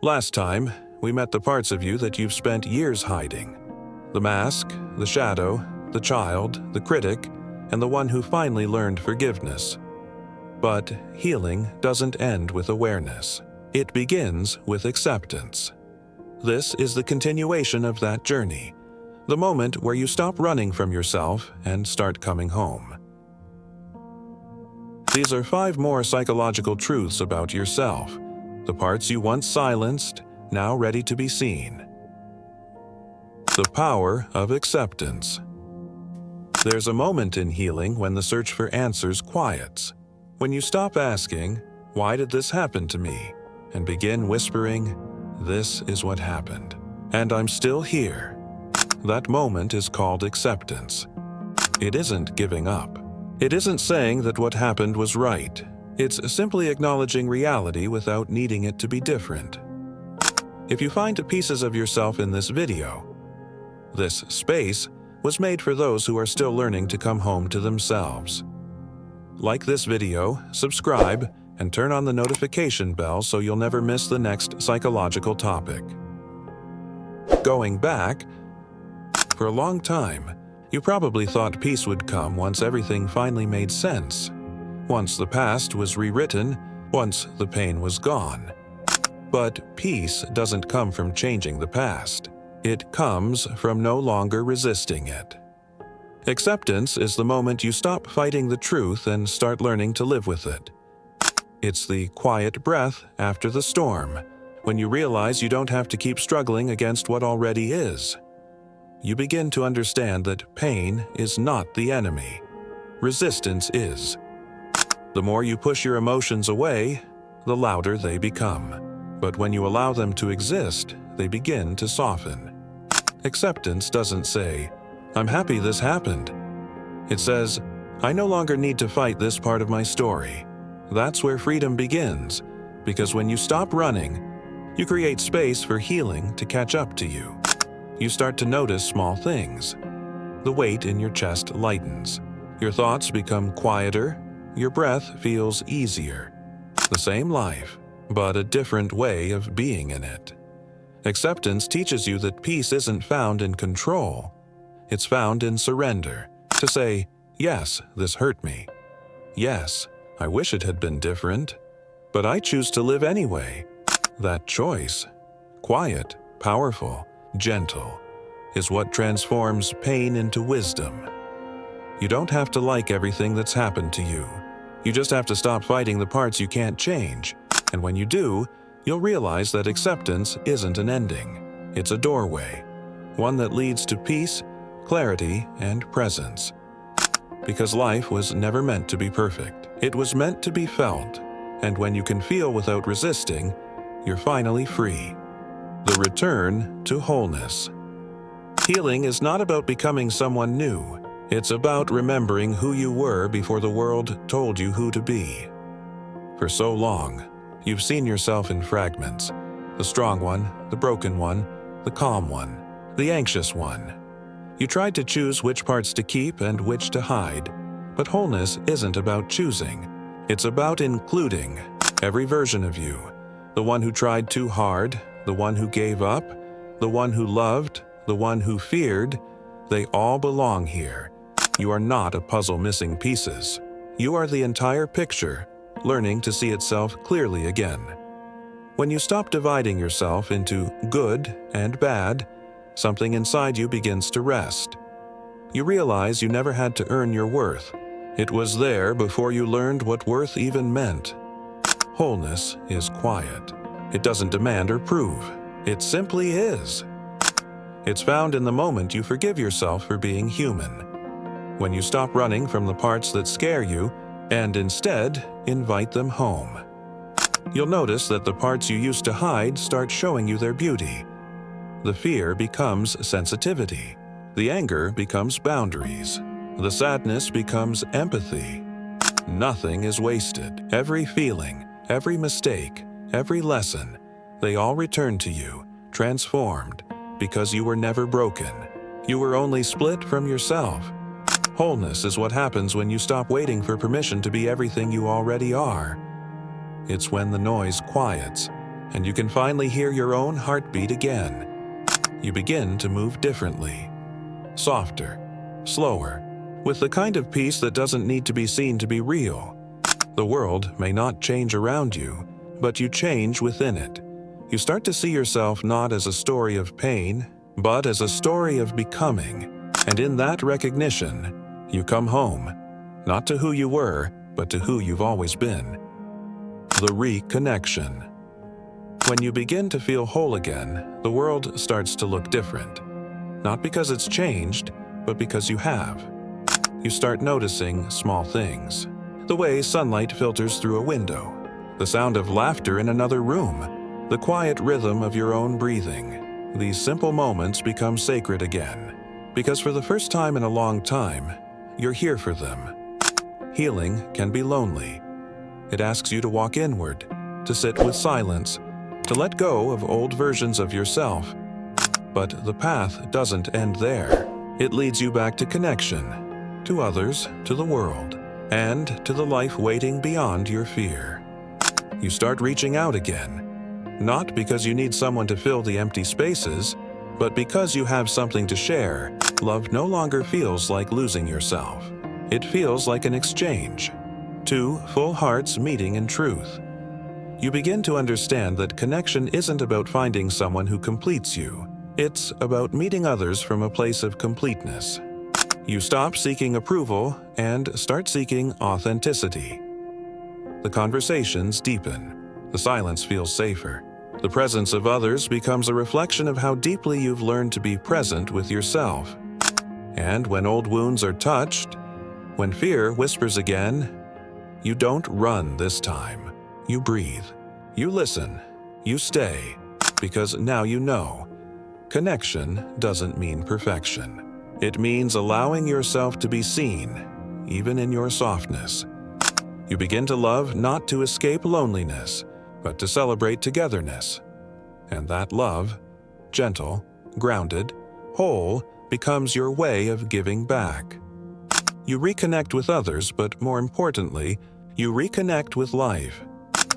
Last time, we met the parts of you that you've spent years hiding. The mask, the shadow, the child, the critic, and the one who finally learned forgiveness. But healing doesn't end with awareness. It begins with acceptance. This is the continuation of that journey, the moment where you stop running from yourself and start coming home. These are 5 more psychological truths about yourself, the parts you once silenced, now ready to be seen. The power of acceptance. There's a moment in healing when the search for answers quiets. When you stop asking, "Why did this happen to me?" and begin whispering, "This is what happened, and I'm still here." That moment is called acceptance. It isn't giving up. It isn't saying that what happened was right. It's simply acknowledging reality without needing it to be different. If you find pieces of yourself in this video, this space was made for those who are still learning to come home to themselves. Like this video, subscribe, and turn on the notification bell so you'll never miss the next psychological topic. Going back, for a long time, you probably thought peace would come once everything finally made sense. Once the past was rewritten, once the pain was gone. But peace doesn't come from changing the past. It comes from no longer resisting it. Acceptance is the moment you stop fighting the truth and start learning to live with it. It's the quiet breath after the storm, when you realize you don't have to keep struggling against what already is. You begin to understand that pain is not the enemy. Resistance is. The more you push your emotions away, the louder they become. But when you allow them to exist, they begin to soften. Acceptance doesn't say, "I'm happy this happened." It says, "I no longer need to fight this part of my story." That's where freedom begins, because when you stop running, you create space for healing to catch up to you. You start to notice small things. The weight in your chest lightens. Your thoughts become quieter. Your breath feels easier. The same life, but a different way of being in it. Acceptance teaches you that peace isn't found in control. It's found in surrender. To say, "Yes, this hurt me. Yes, I wish it had been different, but I choose to live anyway." That choice, quiet, powerful, gentle, is what transforms pain into wisdom. You don't have to like everything that's happened to you. You just have to stop fighting the parts you can't change. And when you do, you'll realize that acceptance isn't an ending. It's a doorway, one that leads to peace, clarity, and presence. Because life was never meant to be perfect. It was meant to be felt. And when you can feel without resisting, you're finally free. The return to wholeness. Healing is not about becoming someone new. It's about remembering who you were before the world told you who to be. For so long, you've seen yourself in fragments. The strong one, the broken one, the calm one, the anxious one. You tried to choose which parts to keep and which to hide. But wholeness isn't about choosing. It's about including every version of you. The one who tried too hard, the one who gave up, the one who loved, the one who feared. They all belong here. You are not a puzzle missing pieces. You are the entire picture, learning to see itself clearly again. When you stop dividing yourself into good and bad, something inside you begins to rest. You realize you never had to earn your worth. It was there before you learned what worth even meant. Wholeness is quiet. It doesn't demand or prove. It simply is. It's found in the moment you forgive yourself for being human. When you stop running from the parts that scare you and instead invite them home. You'll notice that the parts you used to hide start showing you their beauty. The fear becomes sensitivity. The anger becomes boundaries. The sadness becomes empathy. Nothing is wasted. Every feeling, every mistake, every lesson, they all return to you, transformed, because you were never broken. You were only split from yourself. Wholeness is what happens when you stop waiting for permission to be everything you already are. It's when the noise quiets and you can finally hear your own heartbeat again. You begin to move differently, softer, slower, with the kind of peace that doesn't need to be seen to be real. The world may not change around you, but you change within it. You start to see yourself not as a story of pain, but as a story of becoming. And in that recognition, you come home, not to who you were, but to who you've always been. The reconnection. When you begin to feel whole again, the world starts to look different. Not because it's changed, but because you have. You start noticing small things. The way sunlight filters through a window, the sound of laughter in another room, the quiet rhythm of your own breathing. These simple moments become sacred again, because for the first time in a long time, you're here for them. Healing can be lonely. It asks you to walk inward, to sit with silence, to let go of old versions of yourself. But the path doesn't end there. It leads you back to connection, to others, to the world, and to the life waiting beyond your fear. You start reaching out again, not because you need someone to fill the empty spaces, but because you have something to share. Love no longer feels like losing yourself. It feels like an exchange. Two full hearts meeting in truth. You begin to understand that connection isn't about finding someone who completes you. It's about meeting others from a place of completeness. You stop seeking approval and start seeking authenticity. The conversations deepen. The silence feels safer. The presence of others becomes a reflection of how deeply you've learned to be present with yourself. And when old wounds are touched, when fear whispers again, you don't run this time. You breathe. You listen. You stay. Because now you know. Connection doesn't mean perfection. It means allowing yourself to be seen, even in your softness. You begin to love not to escape loneliness, but to celebrate togetherness. And that love, gentle, grounded, whole, becomes your way of giving back. You reconnect with others, but more importantly, you reconnect with life.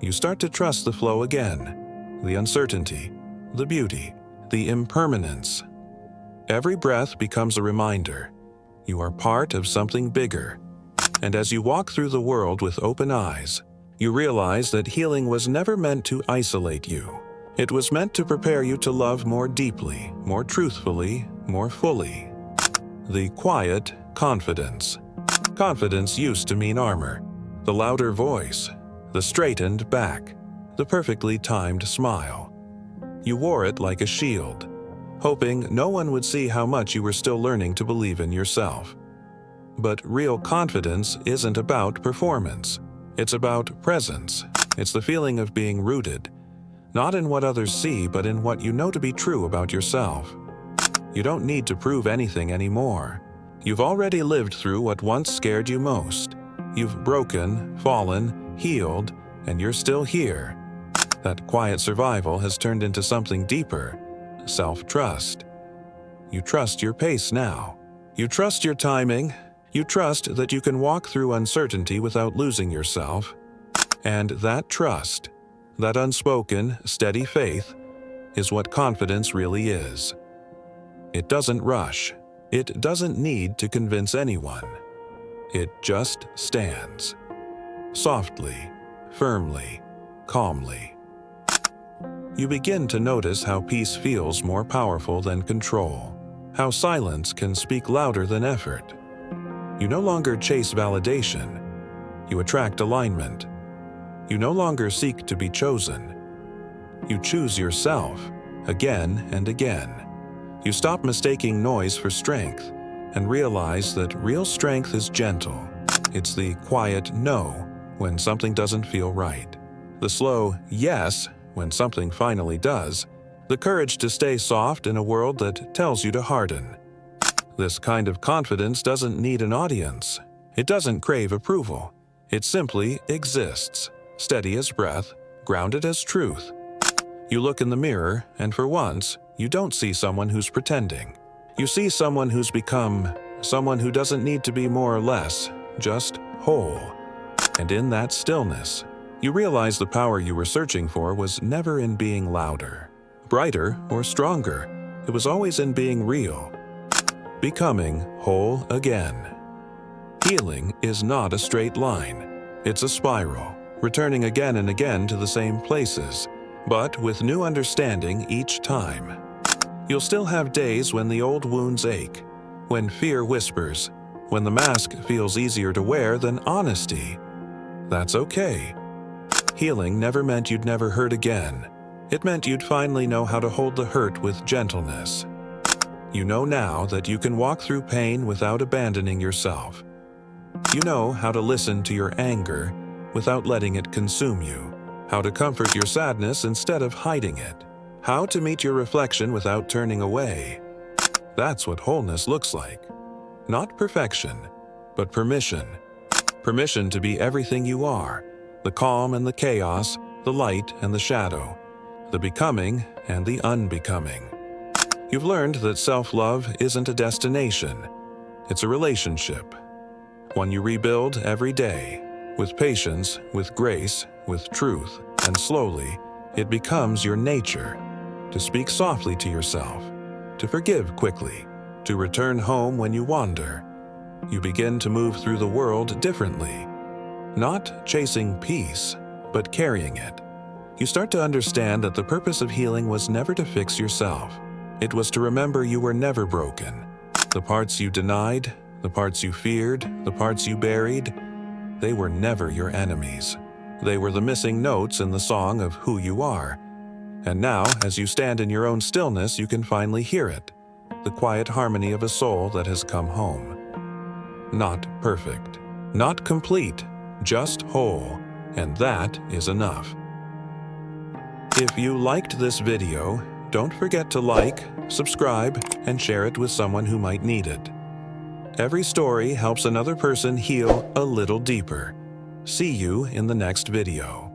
You start to trust the flow again, the uncertainty, the beauty, the impermanence. Every breath becomes a reminder. You are part of something bigger. And as you walk through the world with open eyes, you realize that healing was never meant to isolate you. It was meant to prepare you to love more deeply, more truthfully, more fully. The quiet confidence. Confidence used to mean armor, the louder voice, the straightened back, the perfectly timed smile. You wore it like a shield, hoping no one would see how much you were still learning to believe in yourself. But real confidence isn't about performance. It's about presence. It's the feeling of being rooted, not in what others see, but in what you know to be true about yourself. You don't need to prove anything anymore. You've already lived through what once scared you most. You've broken, fallen, healed, and you're still here. That quiet survival has turned into something deeper, self-trust. You trust your pace now. You trust your timing. You trust that you can walk through uncertainty without losing yourself. And that trust, that unspoken, steady faith, is what confidence really is. It doesn't rush. It doesn't need to convince anyone. It just stands. Softly, firmly, calmly. You begin to notice how peace feels more powerful than control, how silence can speak louder than effort. You no longer chase validation. You attract alignment. You no longer seek to be chosen. You choose yourself, again and again. You stop mistaking noise for strength and realize that real strength is gentle. It's the quiet no when something doesn't feel right, the slow yes when something finally does, the courage to stay soft in a world that tells you to harden. This kind of confidence doesn't need an audience. It doesn't crave approval. It simply exists, steady as breath, grounded as truth. You look in the mirror, and for once, you don't see someone who's pretending. You see someone who's become, someone who doesn't need to be more or less, just whole. And in that stillness, You realize the power you were searching for was never in being louder, brighter, or stronger. It was always in being real, becoming whole again. Healing is not a straight line. It's a spiral, returning again and again to the same places, but with new understanding each time. You'll still have days when the old wounds ache, when fear whispers, when the mask feels easier to wear than honesty. That's okay. Healing never meant you'd never hurt again. It meant you'd finally know how to hold the hurt with gentleness. You know now that you can walk through pain without abandoning yourself. You know how to listen to your anger without letting it consume you, how to comfort your sadness instead of hiding it, how to meet your reflection without turning away. That's what wholeness looks like. Not perfection, but permission. Permission to be everything you are, the calm and the chaos, the light and the shadow, the becoming and the unbecoming. You've learned that self-love isn't a destination, it's a relationship. One you rebuild every day, with patience, with grace, with truth, and slowly, it becomes your nature. To speak softly to yourself, to forgive quickly, to return home when you wander. You begin to move through the world differently, not chasing peace, but carrying it. You start to understand that the purpose of healing was never to fix yourself. It was to remember you were never broken. The parts you denied, the parts you feared, the parts you buried, they were never your enemies. They were the missing notes in the song of who you are. And now, as you stand in your own stillness, you can finally hear it, the quiet harmony of a soul that has come home. Not perfect, not complete, just whole, and that is enough. If you liked this video, don't forget to like, subscribe, and share it with someone who might need it. Every story helps another person heal a little deeper. See you in the next video.